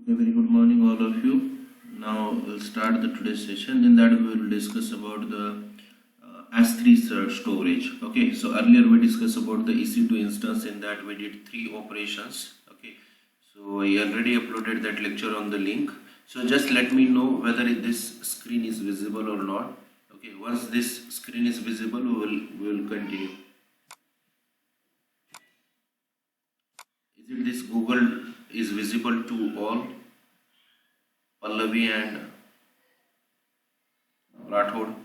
Okay, very good morning, all of you. Now we'll start the today's session. In that, we will discuss about the S3 storage. Okay, so earlier we discussed about the EC2 instance. In that, we did 3 operations. Okay, so I already uploaded that lecture on the link. So just let me know whether this screen is visible or not. Okay, once this screen is visible, we will continue. Is it this Google is visible to all? Pallavi and Rathod.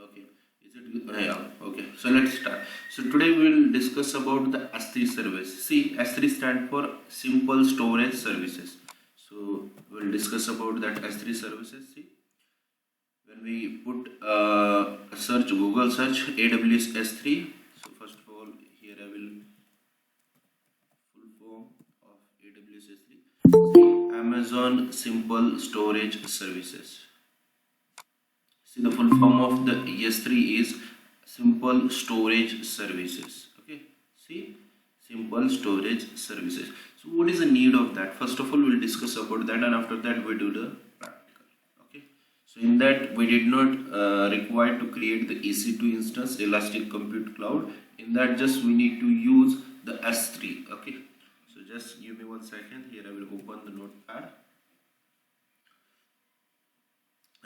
Okay, is it good? Yeah, okay. So let's start. So today we will discuss about the S3 service. See, S3 stand for Simple Storage Services. So we'll discuss about that S3 services. See, when we put search Google search AWS S3. So first of all, here I will full form of AWS S3. See, Amazon Simple Storage Services. See, the full form of the S3 is Simple Storage Services. Okay, see, Simple Storage Services. So what is the need of that? First of all, we'll discuss about that, and after that we do the practical. Okay, so in that we did not require to create the EC2 instance, Elastic Compute Cloud. In that, just we need to use the S3. Okay, so just give me 1 second. Here I will open the notepad.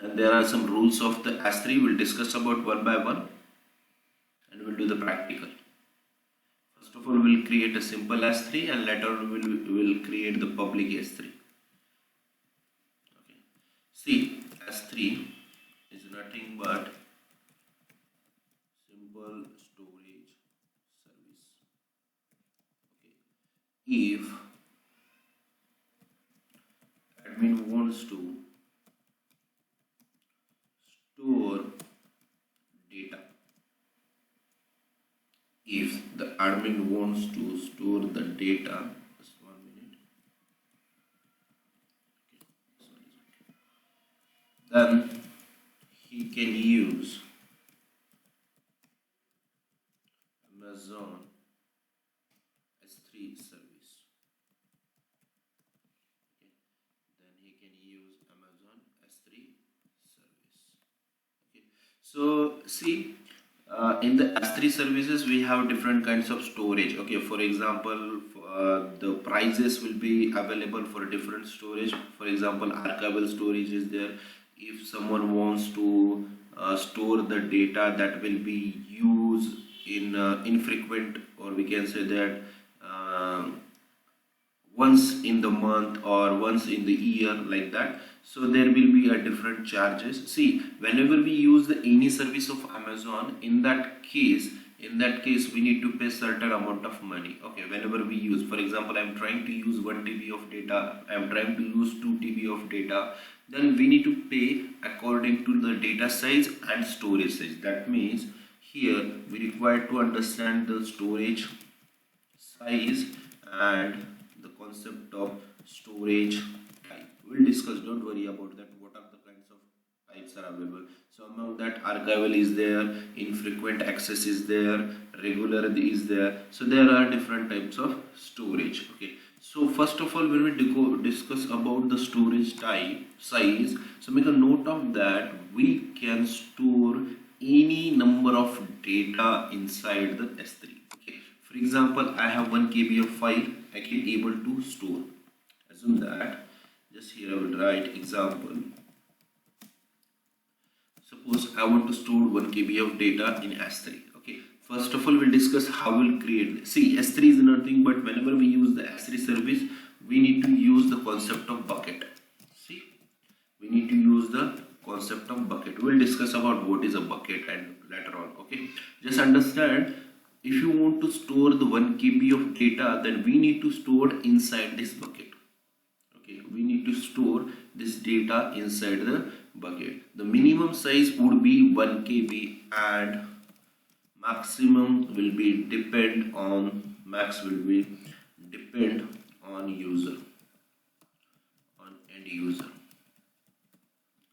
And there are some rules of the S3. We'll discuss about one by one, and we'll do the practical. First of all, we'll create a simple S3, and later on we'll create the public S3. Okay. See, S3 is nothing but simple storage service. Okay. If admin wants to store data, if the admin wants to store the data, just 1 minute. Okay. Then he can use Amazon S3 service. Okay. Then he can use Amazon S3 service. Okay. So see, in the S3 services we have different kinds of storage. Okay, for example, the prices will be available for different storage. For example, archival storage is there. If someone wants to store the data that will be used in infrequent, or we can say that once in the month or once in the year, like that, so there will be a different charges. See, whenever we use the any service of Amazon, in that case we need to pay certain amount of money. Okay, whenever we use, for example, I'm trying to use 1 TB of data, I'm trying to use 2 TB of data, then we need to pay according to the data size and storage size. That means here we require to understand the storage size and the concept of storage type. We'll discuss, don't worry about that, what are the kinds of types are available. So among that, archival is there, infrequent access is there, regular is there. So there are different types of storage. Okay, so first of all, when we discuss about the storage type size, so make a note of that. We can store any number of data inside the S3. Okay, for example, I have 1 KB of file I can able to store. Assume that, just here I will write example. Suppose I want to store 1 KB of data in S3. Okay, first of all, we'll discuss how we'll create this. See, S3 is nothing but whenever we use the S3 service, we need to use the concept of bucket. See, we need to use the concept of bucket. We'll discuss about what is a bucket and later on. Okay, just understand, if you want to store the 1 KB of data, then we need to store inside this bucket. Okay, we need to store this data inside the bucket. The minimum size would be 1 KB and maximum will be depend on user, on end user.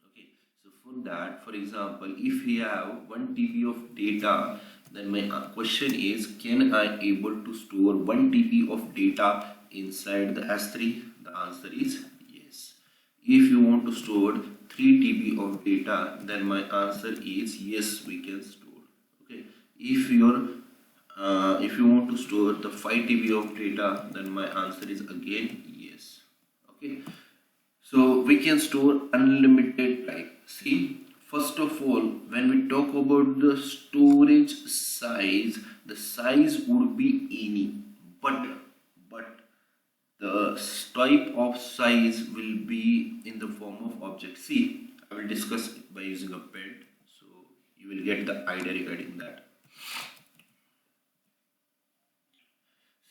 Okay, so for that, for example, if we have 1 TB of data, then my question is, can I able to store 1 TB of data inside the S3? The answer is yes. If you want to store 3 TB of data, then my answer is yes, we can store. Okay. If you want to store the 5 TB of data, then my answer is again yes. Okay. So we can store unlimited type. See, first of all, when we talk about the storage size, the size would be any, but the type of size will be in the form of object. See, I will discuss it by using a pen, so you will get the idea regarding that.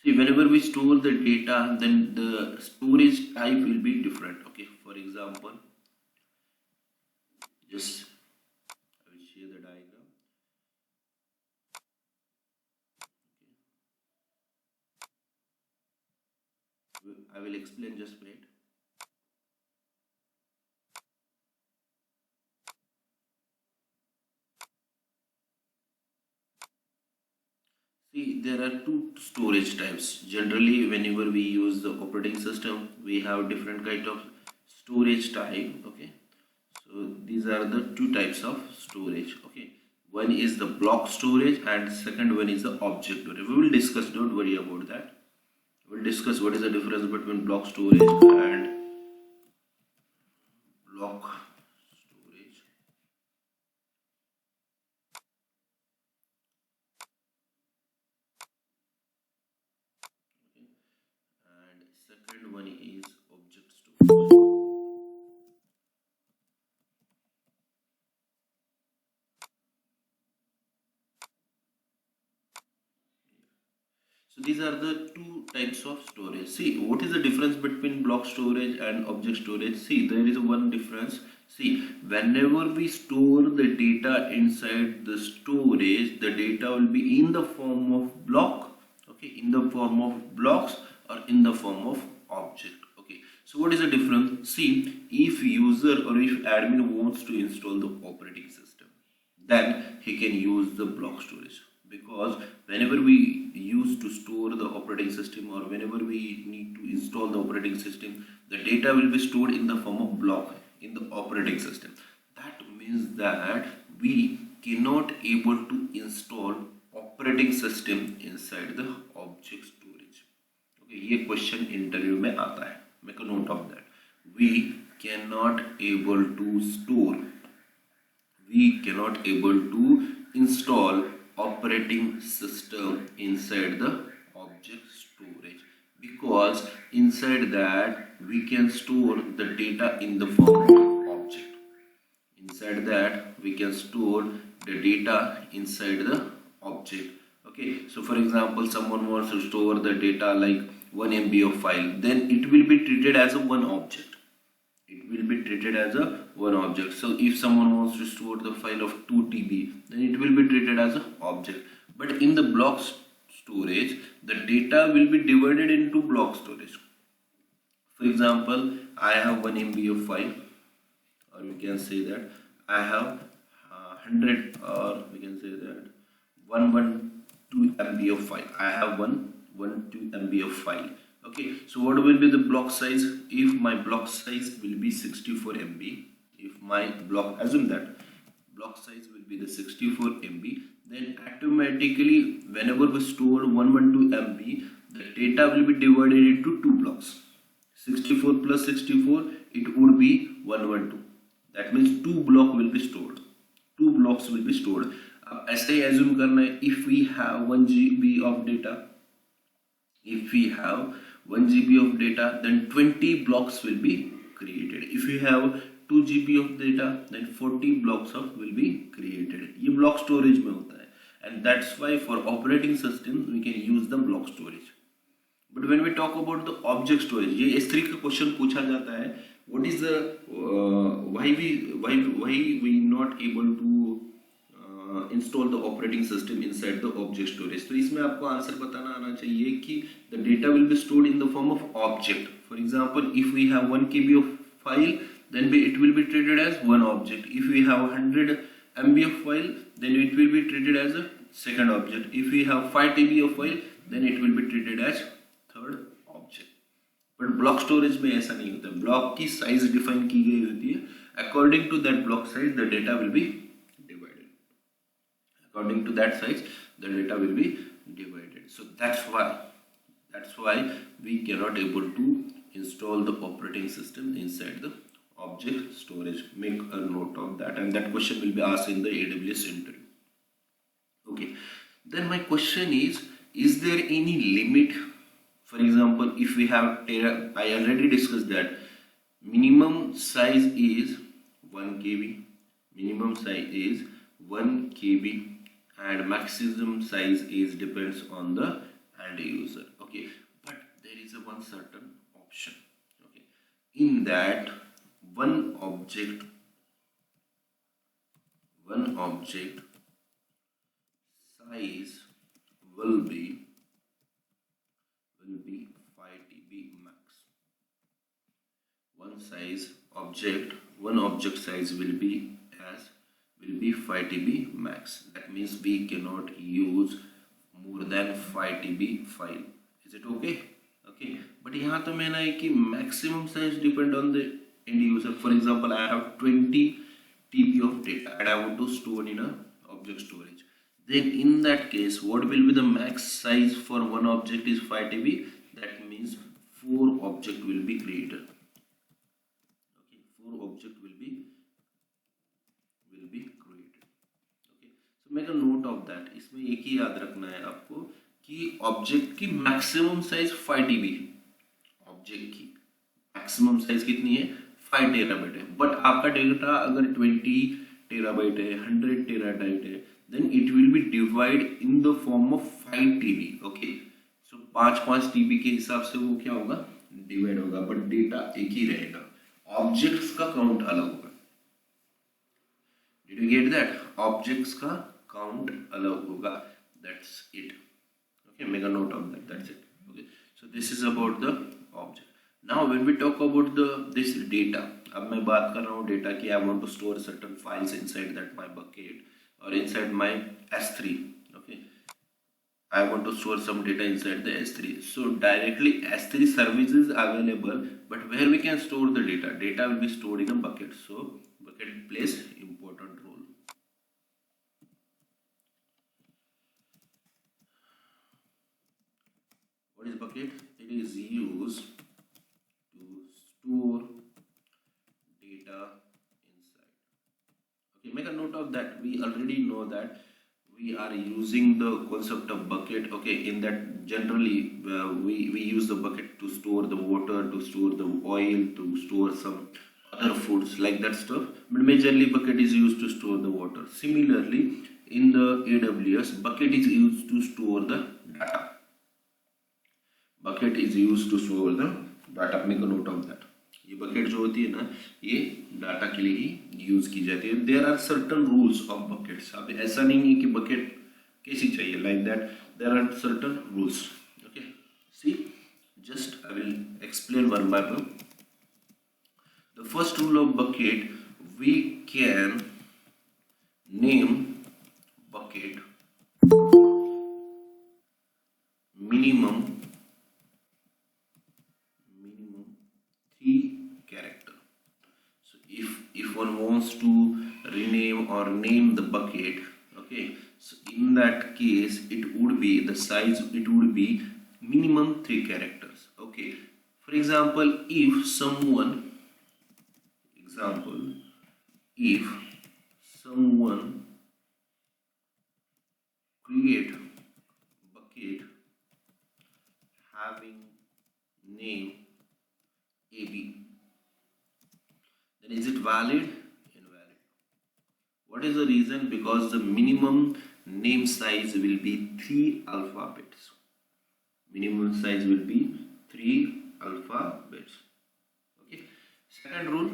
See, whenever we store the data, then the storage type will be different. Okay, for example, just I will share the diagram. Okay. I will explain, just wait. See, there are two storage types. Generally, whenever we use the operating system, we have different kind of storage type. Okay, so these are the two types of storage. Okay, one is the block storage and second one is the object storage. We will discuss, don't worry about that. We'll discuss what is the difference between block storage and block storage. Okay, and second one is object storage. So these are the two types of storage. See, what is the difference between block storage and object storage? See, there is one difference. See, whenever we store the data inside the storage, the data will be in the form of block, okay, in the form of blocks or in the form of object. Okay, so what is the difference? See, if user or if admin wants to install the operating system, then he can use the block storage, because whenever we use to store the operating system or whenever we need to install the operating system, the data will be stored in the form of block in the operating system. That means that we cannot able to install operating system inside the object storage. Okay, ये question interview में आता है, make a note of that. We cannot able to install operating system inside the object storage, because inside that we can store the data in the form of object. Inside that we can store the data inside the object. Okay, so for example, someone wants to store the data like 1 MB of file, then it will be treated as a one object. It will be treated as a one object. So if someone wants to store the file of 2 TB, then it will be treated as an object. But in the block storage, the data will be divided into block storage. For example, I have 1 MB of file, or we can say that I have 100, or we can say that 112 MB of file. I have 112 MB of file. Okay, so what will be the block size? If my block size will be 64 MB, if my block, assume that block size will be the 64 MB, then automatically whenever we store 112 MB, the data will be divided into two blocks. 64 plus 64, it would be 112. That means two blocks will be stored. Two blocks will be stored. ऐसे assume करना है, if we have 1 GB of data, if we have 1 GB of data, then 20 blocks will be created. If we have 2 GB of data, then 40 blocks of will be created. ये block storage में होता है, and that's why for operating system we can use the block storage. But when we talk about the object storage, ये S3 का question पूछा जाता है, what is the why we not able to install the operating system inside the object storage. तो इसमें आपको answer बताना आना चाहिए कि the data will be stored in the form of object. For example, if we have 1 KB of file, then it will be treated as one object. If we have 100 MB of file, then it will be treated as a second object. If we have 5 TB of file, then it will be treated as third object. But block storage में ऐसा नहीं होता. Block की size define की गई होती है. According to that block size the data will be divided. According to that size the data will be divided. So that's why we cannot able to install the operating system inside the object storage. Make a note of that, and that question will be asked in the AWS interview. Okay, then my question is there any limit? For example, if we have I already discussed that minimum size is 1 KB, minimum size is 1 KB, and maximum size is depends on the end user. Okay, but there is a one certain option. Okay, in that one object size will be 5 TB max. One object size will be 5 TB max. That means we cannot use more than 5 TB file. Is it okay? Okay, but यहाँ तो मैंने है कि maximum size depend on the end user. For example, I have 20 TB of data and I want to store in a object storage. Then in that case, what will be the max size for one object is 5 TB. That means 4 object will be created. Okay, 4 object will be created. Okay, so make a note of that. इसमें एक ही याद रखना है आपको कि object की maximum size 5 TB. Object की maximum size कितनी है? 5 टेराबाइट है. बट आपका डेटा अगर 20 टेराबाइट है, 100 टेराबाइट है, then it will be divided in the form of 5 TB. Okay, so 5 TB के हिसाब से वो क्या होगा? डिवाइड होगा, बट डेटा एक ही रहेगा. ऑब्जेक्ट्स का काउंट अलग होगा. Did you get that? Objects का count अलग होगा. That's it. Okay, make a note of that. That's it. Okay, so this is about the object. Now when we talk about this data, अब मैं बात कर रहा हूँ डेटा की. I want to store certain files inside that my bucket or inside my S3. Okay, I want to store some data inside the S3. So directly S3 service is available, but where we can store the data? Data will be stored in a bucket. So bucket plays important role. What is bucket? It is used to store data inside. Okay, make a note of that. We already know that we are using the concept of bucket. Okay, in that generally we use the bucket to store the water, to store the oil, to store some other foods like that stuff, but majorly bucket is used to store the water. Similarly, in the AWS, bucket is used to store the data. Bucket is used to store the data. Make a note of that. ये bucket जो होती है ना, ये data के लिए ही use की जाती है. There are certain rules of buckets. अब ऐसा नहीं है कि bucket कैसी चाहिए, like that. There are certain rules. Okay, see, just I will explain one by one. The first rule of bucket, we can name bucket minimum 3 character. So if one wants to rename or name the bucket, okay, so in that case it would be the size, it would be minimum 3 characters. Okay, for example, if someone create bucket having name AB, then is it valid? Invalid. What is the reason? Because the minimum name size will be 3 alphabets. Minimum size will be 3 alphabets. Okay, second rule,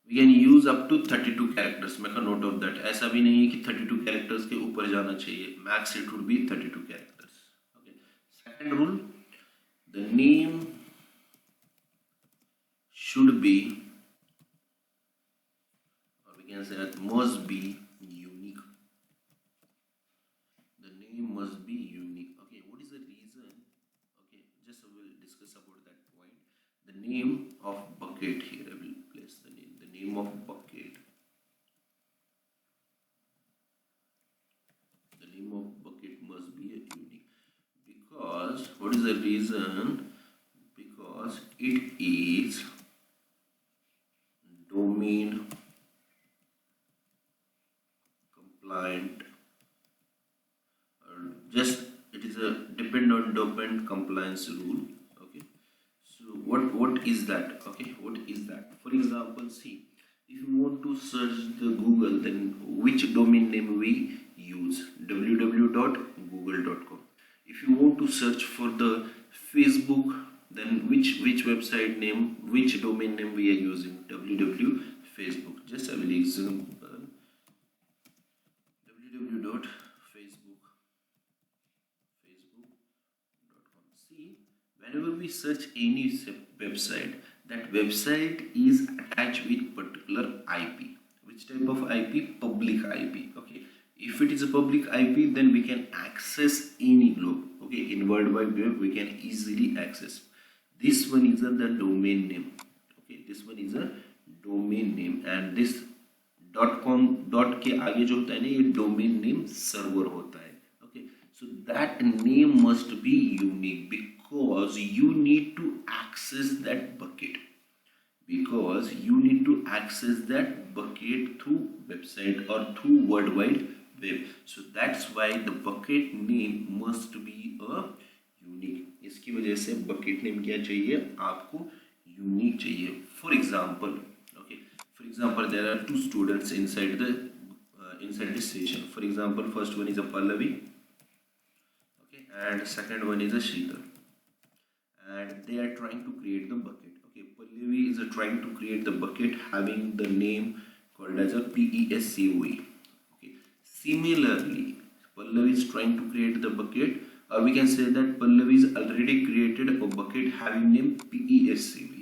we can use up to 32 characters. Make a note of that. ऐसा भी नहीं है कि 32 characters के ऊपर जाना चाहिए. Max it would be 32 characters. Okay. Second rule, the name should be, or we we can say that must be unique. The name must be unique. Okay, what is the reason? Okay, just we'll discuss about that point. The name of bucket, here I will place the name. The name of bucket. The name of bucket must be unique. Because what is the reason? Because it is domain compliant, or just it is a depend on domain compliance rule. Okay, so what is that? Okay, what is that? For example, see, if you want to search the Google, then which domain name we use? www.google.com. If you want to search for the Facebook, then which website name, which domain name we are using? www.facebook. Just I will example www.facebook.com. See, whenever we search any website, that website is attached with particular IP. Which type of IP? Public IP. Okay, if it is a public IP, then we can access any globe. Okay, in World Wide Web we can easily access. This one is the domain name. Okay, this one is a domain name, and this .com के आगे जो होता है ना, ये domain name server होता है. Okay, so that name must be unique because you need to access that bucket. Because you need to access that bucket through website or through World Wide Web. So that's why the bucket name must be a unique. इसकी वजह से bucket name क्या चाहिए आपको? Unique चाहिए. For example, there are two students inside the session. For example, first one is a Pallavi, okay, and second one is a Sheetal, and they are trying to create the bucket. Okay, Pallavi is trying to create the bucket having the name called as a PESCOE. Okay, similarly, Pallavi is trying to create the bucket, or we can say that Pallavi is already created a bucket having name PESCOE.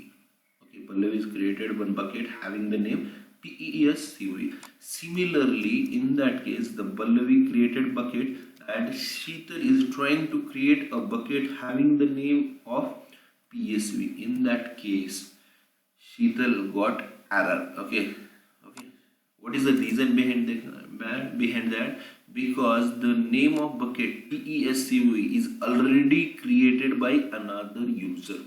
Pallavi has created one bucket having the name PESCOE. Similarly, in that case, the Pallavi created bucket and Sheetal is trying to create a bucket having the name of PSV. In that case, Sheetal got error. Okay. What is the reason behind that? Because the name of bucket PESCOE is already created by another user.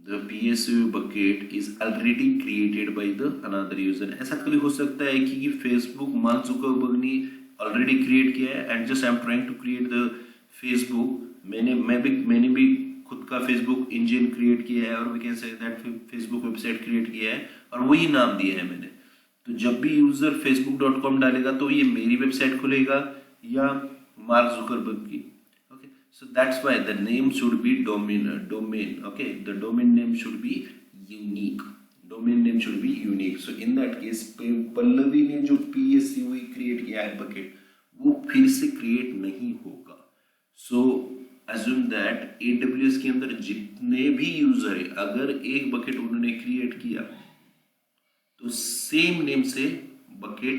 The PSU bucket is already created by the another user. ऐसा कभी हो सकता है कि Facebook mark Zuckerberg ने already create किया है and just I am trying to create the Facebook. मैंने भी खुद का Facebook engine create किया है और we can say that Facebook website create किया है और वही नाम दिया है मैंने. तो जब भी user facebook.com डालेगा तो ये मेरी website खुलेगा या मार्क जुकरबर्ग की. So that's why the name should be domain. Okay, the domain name should be unique. Domain name should be unique. So in that case, Pallavi ने जो PSCOE create किया है bucket, वो फिर से create नहीं होगा. So assume that AWS के अंदर जितने भी user है, अगर एक bucket उन्होंने create किया, तो same name से bucket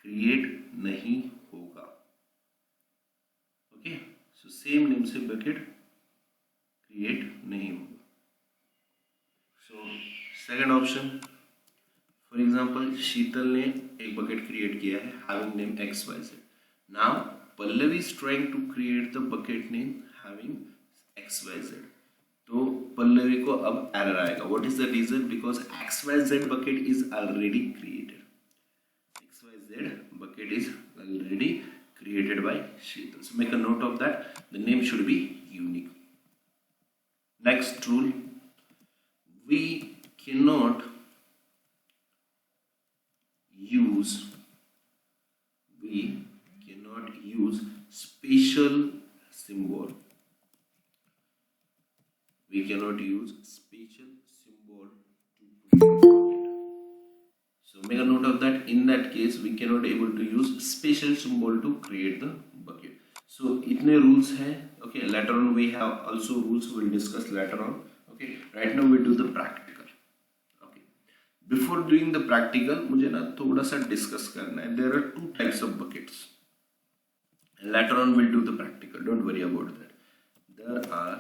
create नहीं होगा. Okay. So same name से bucket create नहीं होगा. So second option, for example, Sheetal ने एक bucket create किया है having name XYZ. Now Pallavi is trying to create the bucket name having XYZ. तो Pallavi को अब error आएगा. What is the reason? Because XYZ bucket is already created. XYZ bucket is already created by Sheetal. So make a note of that. The name should be unique. Next rule, we cannot use special symbol. We cannot use special symbol to create bucket. So make a note of that. In that case, we cannot able to use special symbol to create the bucket. So इतने rules हैं. Okay, later on we have also rules we'll discuss later on. Okay, right now we do the practical. Okay, Before doing the practical, मुझे ना थोड़ा सा discuss करना है. There are two types of buckets. And later on we'll do the practical. Don't worry about that. There are,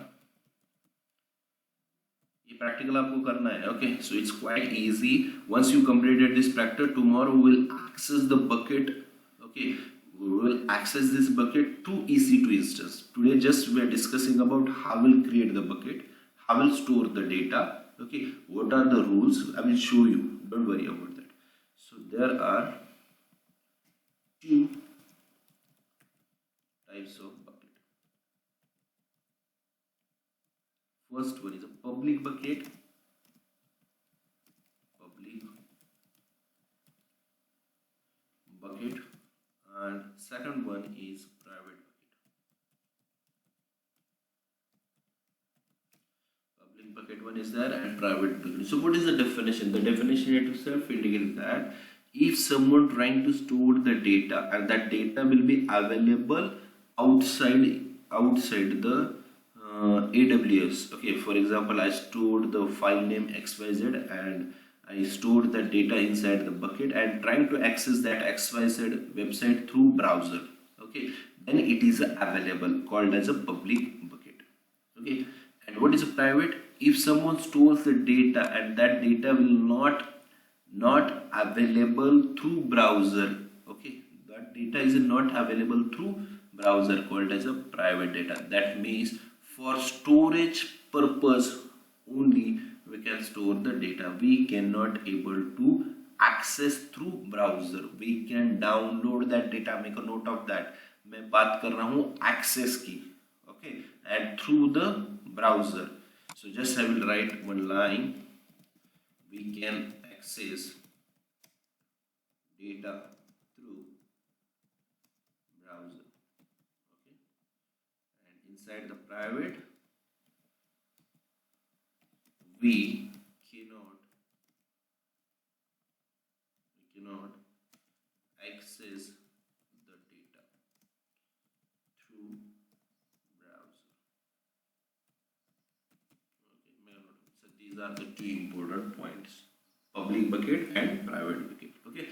ये practical आपको करना है. Okay, so it's quite easy. Once you completed this practical, tomorrow we will access the bucket. Okay, we will access this bucket through EC2 instance. Today just we are discussing about how we'll create the bucket, how we'll store the data. Okay, what are the rules? I will show you. Don't worry about that. So there are two types of bucket. First one is a public bucket. And second one is private bucket. Public bucket one is there and private bucket. So what is the definition? The definition itself indicates that if someone trying to store the data and that data will be available outside the AWS. Okay, for example, I stored the file name XYZ and I stored the data inside the bucket and trying to access that XYZ website through browser. Okay, then it is available, called as a public bucket. Okay, and what is a private? If someone stores the data and that data will not available through browser. Okay, that data is not available through browser, called as a private data. That means for storage purpose only we can store the data. We cannot able to access through browser. We can download that data. Make a note of that. मैं बात कर रहा हूँ access की. Okay, and through the browser. So just I will write one line. We can access data through browser. Okay, and inside the private we cannot access the data through browser. Okay, so these are the two important points: public bucket and private bucket. Okay,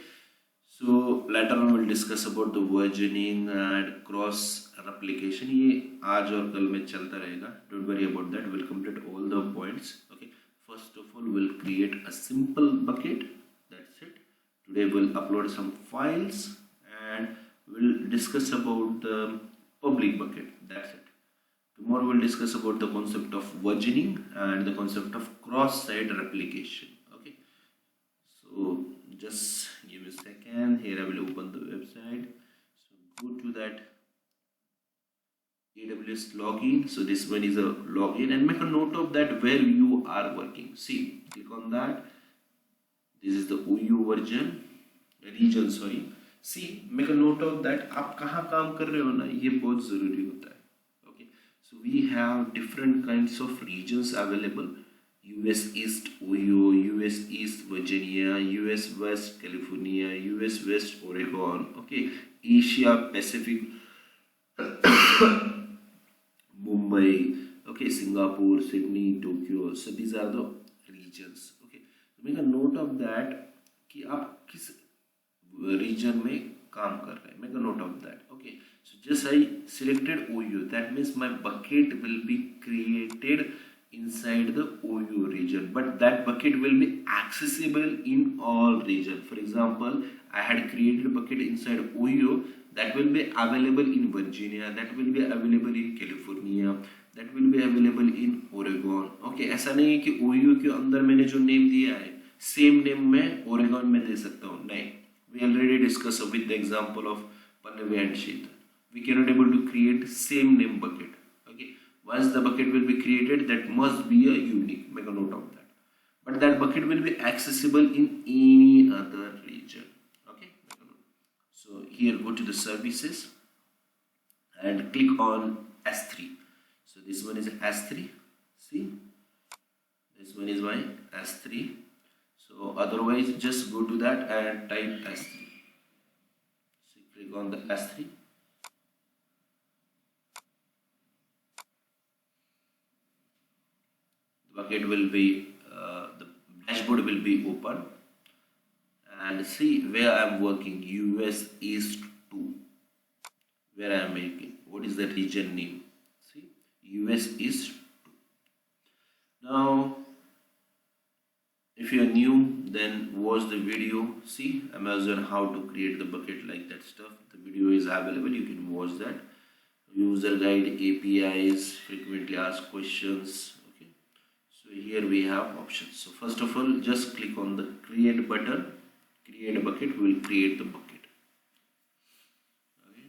so later on we'll discuss about the versioning and cross replication. ये आज और कल में चलता रहेगा. Don't worry about that. We'll complete all the points. Okay. First of all, we'll create a simple bucket. That's it. Today we'll upload some files and we'll discuss about the public bucket. That's it. Tomorrow we'll discuss about the concept of versioning and the concept of cross-site replication. Okay. So just give me a second. Here I will open the website. So go to that AWS Login. So this one is a login and make a note of that where you are working. See, click on that. This is the OU region, sorry. See, make a note of that. आप कहाँ काम कर रहे हो ना, ये बहुत ज़रूरी होता है. Okay, so we have different kinds of regions available. US East OU, US East Virginia, US West California, US West Oregon. Okay, Asia Pacific. Mumbai, okay, Singapore, Sydney, Tokyo. So these are the regions. Okay, so make a note of that कि आप किस region में काम कर रहे हैं. Make a note of that. Okay, so just I selected OU. That means my bucket will be created inside the OU region, but that bucket will be accessible in all region. For example, I had created a bucket inside OU. That will be available in Virginia, that will be available in California, that will be available in Oregon. Okay, ऐसा नहीं है कि OU के अंदर मैंने जो name दिया है सेम नेम मैं Oregon में दे सकता हूँ. नहीं, we already discussed with the example of Pallavi and Sheetal. We cannot able to create same name bucket. Okay, once the bucket will be created, that must be a unique. Make a note of that. But that bucket will be accessible in any other region. So here go to the services and click on S3. So this one is S3. See, this one is my S3. So otherwise just go to that and type S3. So click on the S3. The bucket will be, the dashboard will be open. and see where I'm working, US East 2, where I'm making, what is the region name, see, US East 2. Now if you are new, then watch the video, see Amazon how to create the bucket, like that stuff. The video is available, you can watch that. User guide, APIs, frequently asked questions. Okay, so here we have options. So first of all, just click on the create button, create a bucket, will create the bucket. Okay,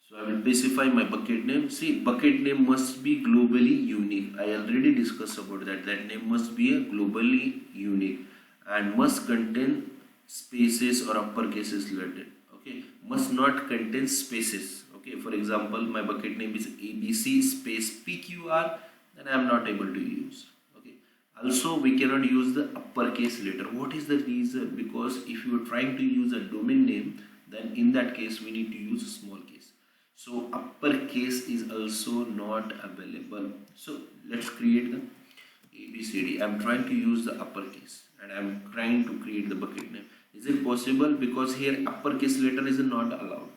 so I will specify my bucket name. See, bucket name must be globally unique. I already discussed about that. That name must be a globally unique and must contain spaces or uppercases related. Okay, must not contain spaces. Okay, for example, my bucket name is ABC space PQR, then I am not able to use. Okay, also we cannot use the uppercase letter. What is the reason? Because if you are trying to use a domain name, then in that case we need to use a small case. So uppercase is also not available. So let's create the ABCD. I am trying to use the uppercase and I am trying to create the bucket name. Is it possible? Because here uppercase letter is not allowed.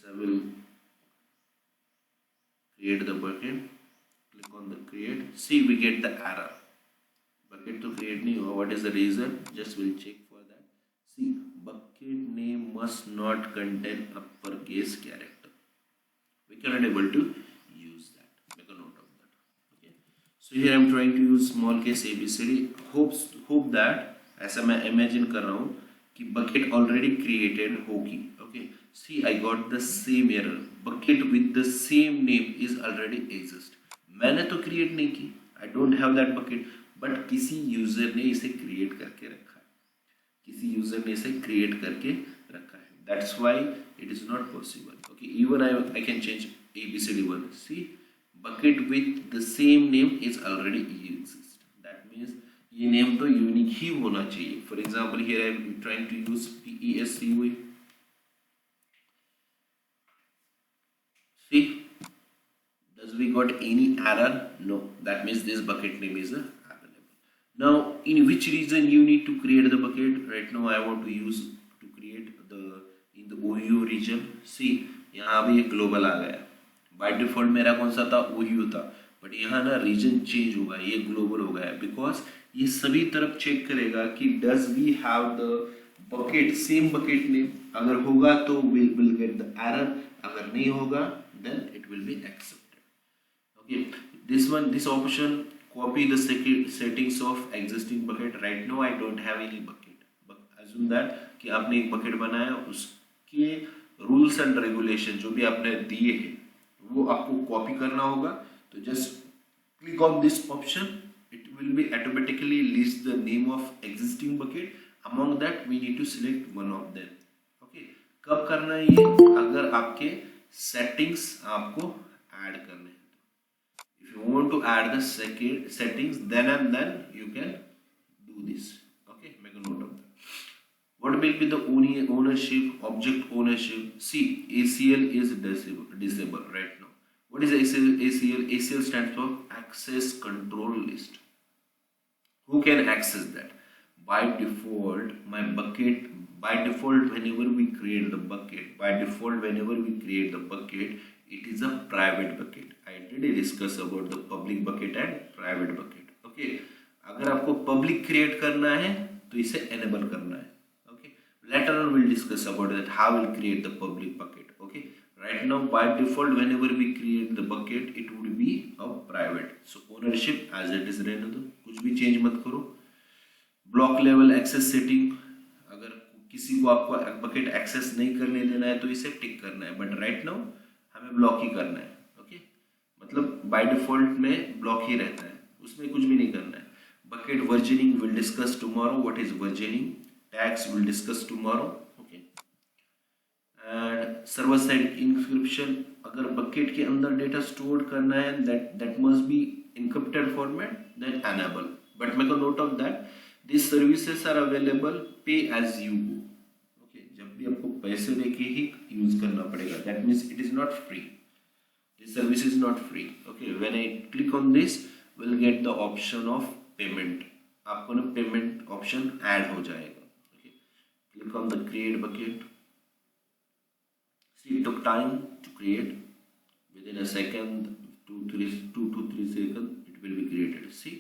I will create the bucket, click on the create, see we get the error, bucket to create new. What is the reason? Just will check for that. See, bucket name must not contain uppercase character, we cannot able to use that, make a note of that. Okay, so here I am trying to use small case ABCD. Hope that ऐसा मैं imagine कर रहा हूँ कि bucket already created होगी. Okay, see I got the same error, bucket with the same name is already exist. मैंने तो create नहीं की, I don't have that bucket, but किसी user ने इसे create करके रखा है, किसी user ने इसे create करके रखा है. That's why it is not possible. Okay, even I can change ABCD1. See, bucket with the same name is already exist. That means ये name तो unique ही होना चाहिए. For example, here I am trying to use PESCUE. See, does we got any error? No. That means this bucket name is available. Now, in which region you need to create the bucket? Right now, I want to use to create in the OU region. See, यहाँ भी एक global आ गया. By default मेरा कौन सा था? OU था. But यहाँ ना region change होगा, ये global हो गया. Because ये सभी तरफ check करेगा कि does we have the bucket same bucket name. अगर होगा तो will get the error. अगर नहीं होगा then it will be accepted. Okay, this option, copy the settings of existing bucket. Right now I don't have any bucket, but assume that कि आपने एक bucket बनाया, उसके rules and regulation जो भी आपने दिए हैं वो आपको copy करना होगा. तो just click on this option, it will be automatically list the name of existing bucket. Among that we need to select one of them. Okay, कब करना है ये? अगर आपके settings आपको add करने हैं. If you want to add the second settings, then and then you can do this. Okay, make a note of that. What will be the ownership, object ownership? See, ACL is disabled right now. What is ACL? ACL stands for access control list. Who can access that? By default, my bucket. By default, whenever we create the bucket, it is a private bucket. I already discussed about the public bucket and private bucket. Okay, अगर आपको public create करना है तो इसे enable करना है. Okay, later on we'll discuss about that how we'll create the public bucket. Okay, right now by default whenever we create the bucket, it would be a private. So ownership as it is रहने दो, कुछ भी change मत करो. Block level access setting, अगर किसी को आपको बकेट एक्सेस नहीं करने देना है तो इसे टिक करना है, बट राइट नाउ हमें ब्लॉक ही करना है. ओके, मतलब बाय डिफॉल्ट में ब्लॉक ही रहता है, उसमें कुछ भी नहीं करना है. Bucket versioning will discuss tomorrow. What is versioning? Tags will discuss tomorrow. Okay, and server side encryption, अगर बकेट के अंदर डेटा स्टोर करना है that must be encrypted format, then enable. But make a note of that. These services are available pay as you go. Okay, जब भी आपको पैसे देके ही यूज करना पड़ेगा. That means it is not free. This service is not free. Okay, when I click on this, we'll get the option of payment. आपको ना payment option add हो जाएगा. Okay, click on the create bucket. See, it took time to create. Within a second, 2 to 3 seconds, it will be created. See,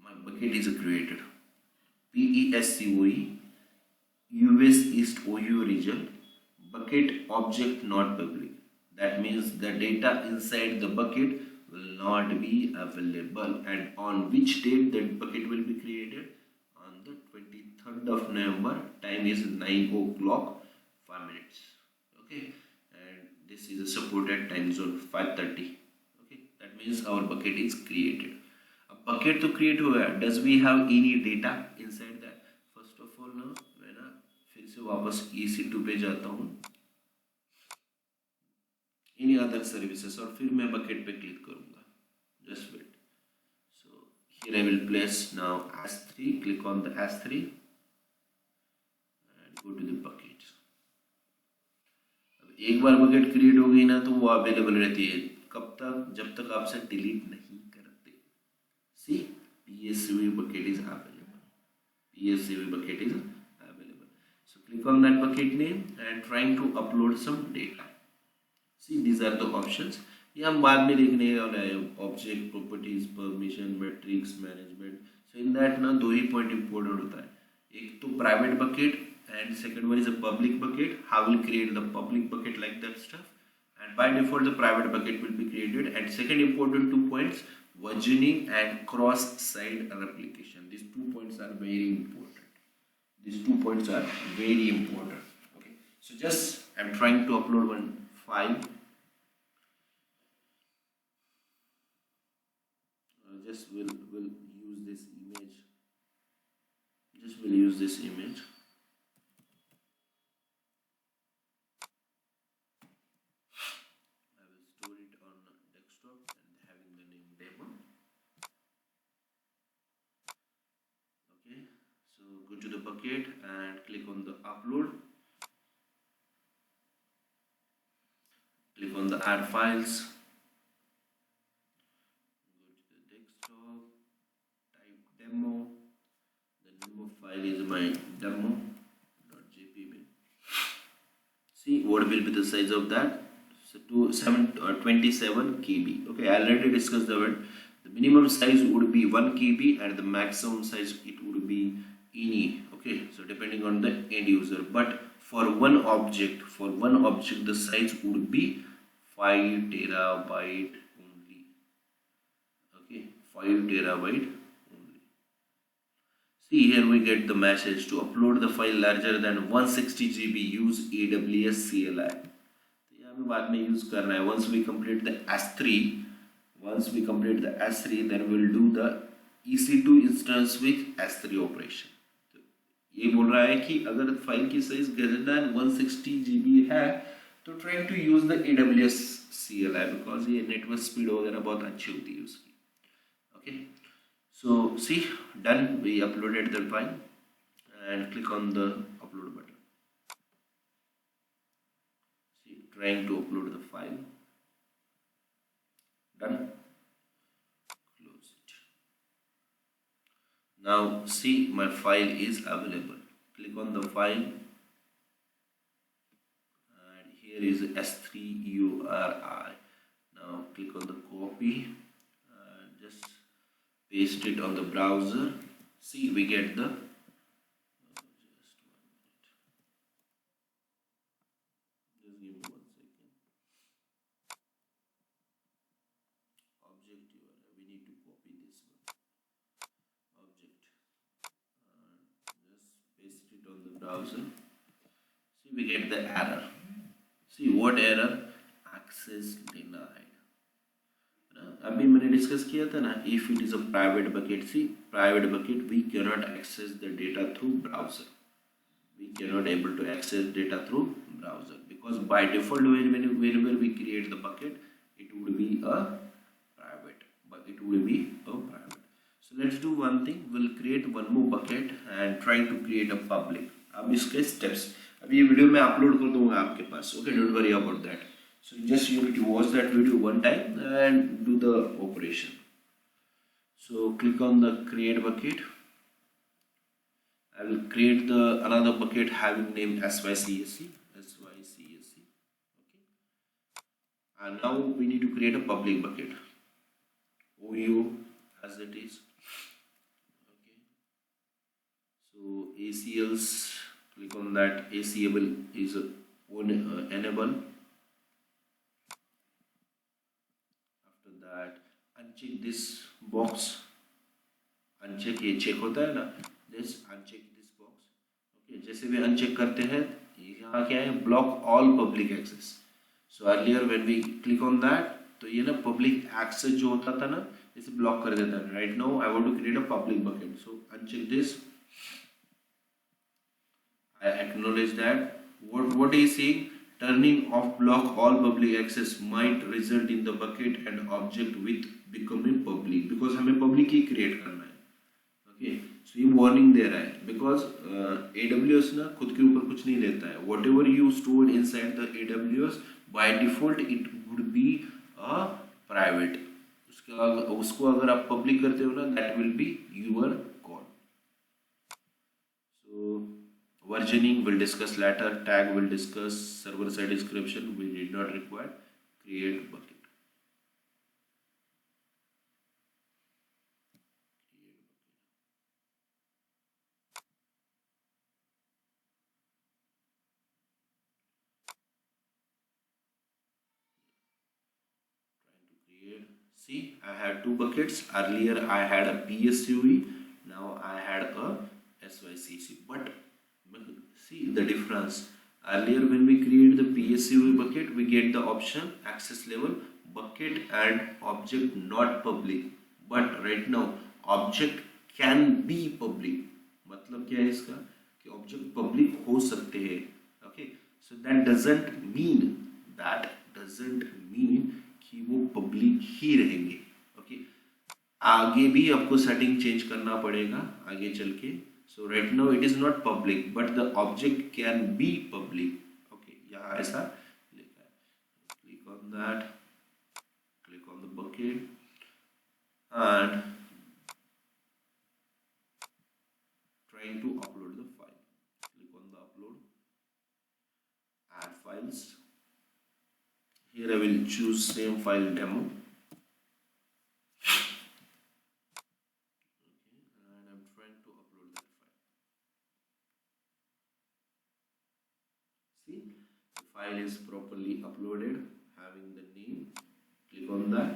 my bucket is created. PESCOE US East OU region bucket object not public. That means the data inside the bucket will not be available. And on which date that bucket will be created? On the 23rd of November. Time is 9 o'clock 5 minutes. Okay, and this is a supported time zone 5:30. Okay, that means our bucket is created. A bucket to create हुआ है. Does we have any data inside that? First of all ना मैं ना फिर से वापस EC2 पे जाता हूँ, any other services, और फिर मैं bucket पे click करूँगा. Just wait. So here I will place now S3. Click on the S3 and go to the bucket. एक बार बकेट क्रिएट हो गई ना तो वो अवेलेबल रहती है. कब तक? जब तक आपसे डिलीट नहीं करते. सी, PSCV bucket is available. PSCV bucket is available. So click on that bucket name and trying to upload some data. See, these are the options. ये हम बाद में देखने वाले हैं. Object, properties, permission, metrics, management. So in that ना दो ही point important होता है. एक तो private bucket and second one is a public bucket. How will create the public bucket like that stuff, and by default the private bucket will be created. And second important 2 points, versioning and cross site replication. These 2 points are very important. These 2 points are very important. Okay, so just I'm trying to upload one file. Just will use this image. Just will use this image. Go to the bucket and click on the upload. Click on the add files. Go to the desktop. Type demo. The name of file is my demo.jpg. See what will be the size of that. So 27 KB. Okay, I already discussed the word. The minimum size would be 1 KB and the maximum size it would be any. Okay, so depending on the end user, but for one object the size would be 5 terabyte only. Okay, 5 terabyte only. See, here we get the message to upload the file larger than 160 GB, use AWS CLI. तो यहाँ पे बाद में use करना है. Once we complete the S3, then we'll do the EC2 instance with S3 operation. ये बोल रहा है कि अगर फाइल की साइज ग्रेटर देन 160 GB है तो try to use the AWS CLI because ये नेटवर्क स्पीड वगैरह बहुत अच्छी होती है उसकी. Okay, so see done, we uploaded the file and click on the upload button. See, trying to upload the file. Done. Now see, my file is available. Click on the file and here is S3 URI. Now click on the copy and just paste it on the browser. See, we get the just 1 minute. Just give me 1 second. Object URI. We need to copy this one. Object and just paste it on the browser. See, we get the error. See what error? Access denied. अभी मैंने discuss किया था ना, if it is a private bucket, see private bucket we cannot access the data through browser. We cannot able to access data through browser because by default whenever we create the bucket it would be a private. So let's do one thing. We'll create one more bucket and try to create a public. अब इसके steps अभी ये video मैं upload कर दूंगा आपके पास. Okay, don't worry about that. So just you need to watch that video one time and do the operation. So click on the create bucket. I will create the another bucket having name SYCSC. Okay. And now we need to create a public bucket. OU as it is. Okay. So ACLs, click on that. ACable is enable. After that, uncheck this box. Uncheck ये check होता है ना, just uncheck this box. Okay, जैसे भी uncheck करते हैं यहाँ क्या है, block all public access. So earlier when we click on that तो ये ना पब्लिक एक्सेस जो होता था ना इसे ब्लॉक कर देता है. Right now I want to create a public bucket. So uncheck this. I acknowledge that. What is saying? Turning off block all public access might result in the bucket and object with becoming public, because हमें public ही create करना है. Okay, so ये warning दे रहा है because AWS ना खुद के ऊपर कुछ नहीं लेता है. Whatever you stored inside the AWS by default it would be a private. उसको अगर आप public करते हो ना, that will be your code. So versioning we'll discuss later. Tag we'll discuss. Server side description we did not require. Create bucket. See, I had two buckets. Earlier I had a PSUE. Now I had a SYCC. But see the difference. Earlier when we create the PSUE bucket, we get the option access level bucket and object not public. But right now object can be public. मतलब क्या है इसका कि object public हो सकते हैं. Okay, so that doesn't mean कि वो पब्लिक ही रहेंगे. ओके, आगे भी आपको सेटिंग चेंज करना पड़ेगा आगे चल के. So right now it is not public but the object can be public. Okay, यहाँ ऐसा लिखा है. Click on that, click on the bucket and trying to upload the file. Click on the upload, add files. Here I will choose same file demo. Okay, and I'm trying to upload that file. See, the file is properly uploaded, having the name. Click on that.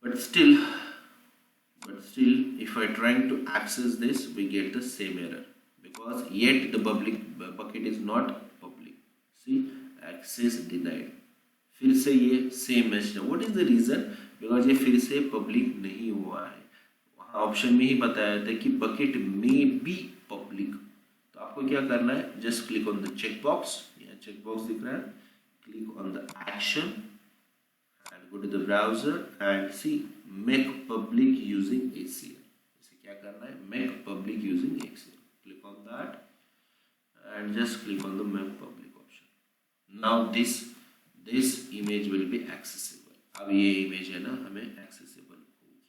But still, if I trying to access this, we get the same error because yet the public bucket is not public. See, access denied. फिर से ये same message. What is the reason? Because ये फिर से public नहीं हुआ है. वहाँ ऑप्शन में ही बताया था कि बकेट में बी पब्लिक. तो आपको क्या करना है, just click on the check box. यहाँ चेक बॉक्स दिख रहा है. Click on the action and go to the browser and see make public using ACL. इसे क्या करना है, make public using ACL. Click on that and just click on the make public option. Now this image will be accessible. अब ये image है ना हमें accessible होगी.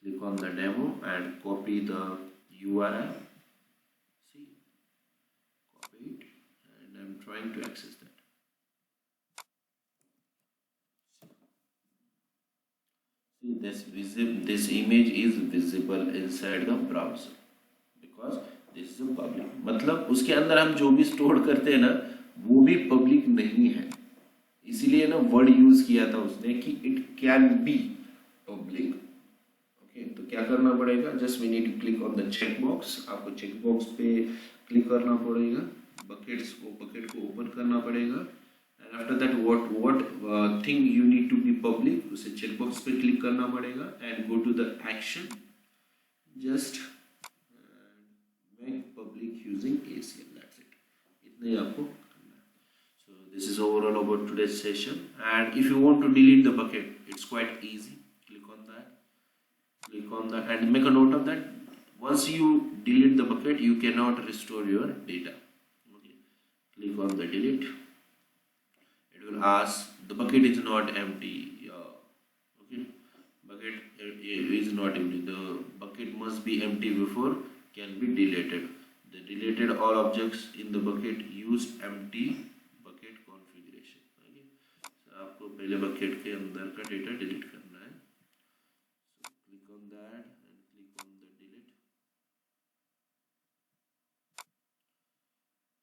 Click on the demo and copy the URL. See, copy it and I'm trying to access that. See, this image is visible inside the browser because this is a public. मतलब उसके अंदर हम जो भी store करते हैं ना वो भी पब्लिक नहीं है. इसीलिए ना वर्ड यूज किया था उसने कि it can be public. Okay, तो क्या करना पड़ेगा, just we need to click on the check box. आपको चेक बॉक्स पे क्लिक करना पड़ेगा, बकेट को ओपन करना पड़ेगा and after that what thing you need to be public, उसे चेक बॉक्स पे क्लिक करना पड़ेगा and go to the action. Just make public using ACL. That's it. इतना ही आपको. This is overall about today's session, and if you want to delete the bucket, it's quite easy. Click on that and make a note of that. Once you delete the bucket, you cannot restore your data. Okay. Click on the delete. It will ask the bucket is not empty. Okay, bucket is not empty. The bucket must be empty before can be deleted. The deleted all objects in the bucket use empty bucket configuration. Okay, so आपको पहले bucket के अंदर का data delete करना है. So click on that and click on the delete.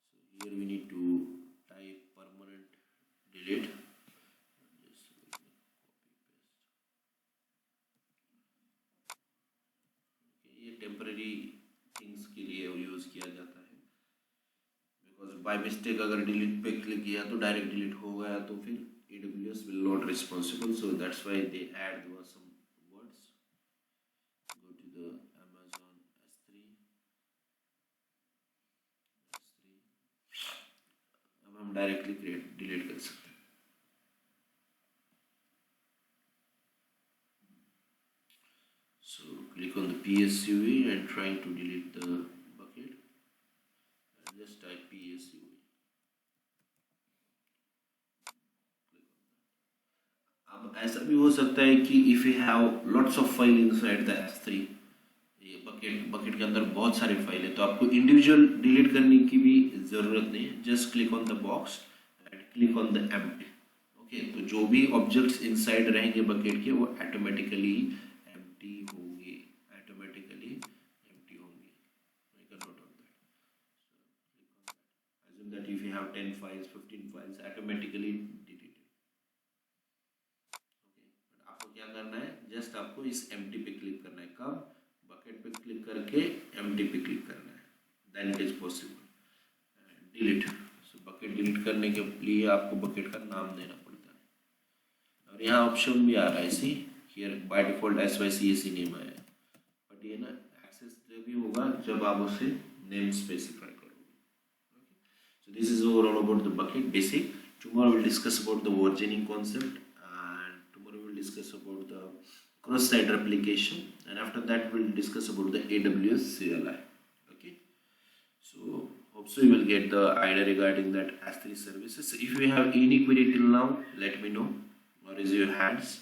So here we need to type permanent delete. Just copy paste. Okay, ये temporary things के लिए यूज किया जाता है, बिकॉज बाय मिस्टेक अगर डिलीट पे क्लिक किया तो डायरेक्ट डिलीट हो गया तो फिर AWS will not responsible, so that's why they add some words. Go to the Amazon S3. अब हम डायरेक्टली डिलीट कर सकते हैं. So click on the PSUV and trying to delete the bucket and just type PSUV. अब ऐसा भी हो सकता है कि if you have lots of file inside the S3, ये बकेट के अंदर बहुत सारे फाइल है, तो आपको इंडिविजुअल डिलीट करने की भी ज़रूरत नहीं है. Just click on the box and click on the empty. Okay, तो जो भी ऑब्जेक्ट्स इनसाइड रहेंगे बकेट के वो ऑटोमेटिकली एम्प्टी होंगे, Make a note of that. So click on that. Assume that if you have 10 files, 15 files, automatically deleted. Okay, but आपको क्या करना है, जस्ट आपको इस empty पे क्लिक करना है. कब? बकेट पे क्लिक करके empty पे क्लिक करना है, then it is possible. Delete. So bucket delete करने के लिए आपको बकेट का नाम देना पड़ता है, और यहाँ ऑप्शन भी आ रहा है. See here by default SYCAC name आया है, बट ये ना एक्सेस तभी होगा जब आप उसे नेम स्पेसिफाई करोगे. So this is overall about the bucket basic. Tomorrow we'll discuss about the versioning concept, and tomorrow we'll discuss about the cross-site replication, and after that we'll discuss about the AWS CLI. Okay, so hope so you will get the idea regarding that S3 services. If you have any query till now, let me know or raise your hands.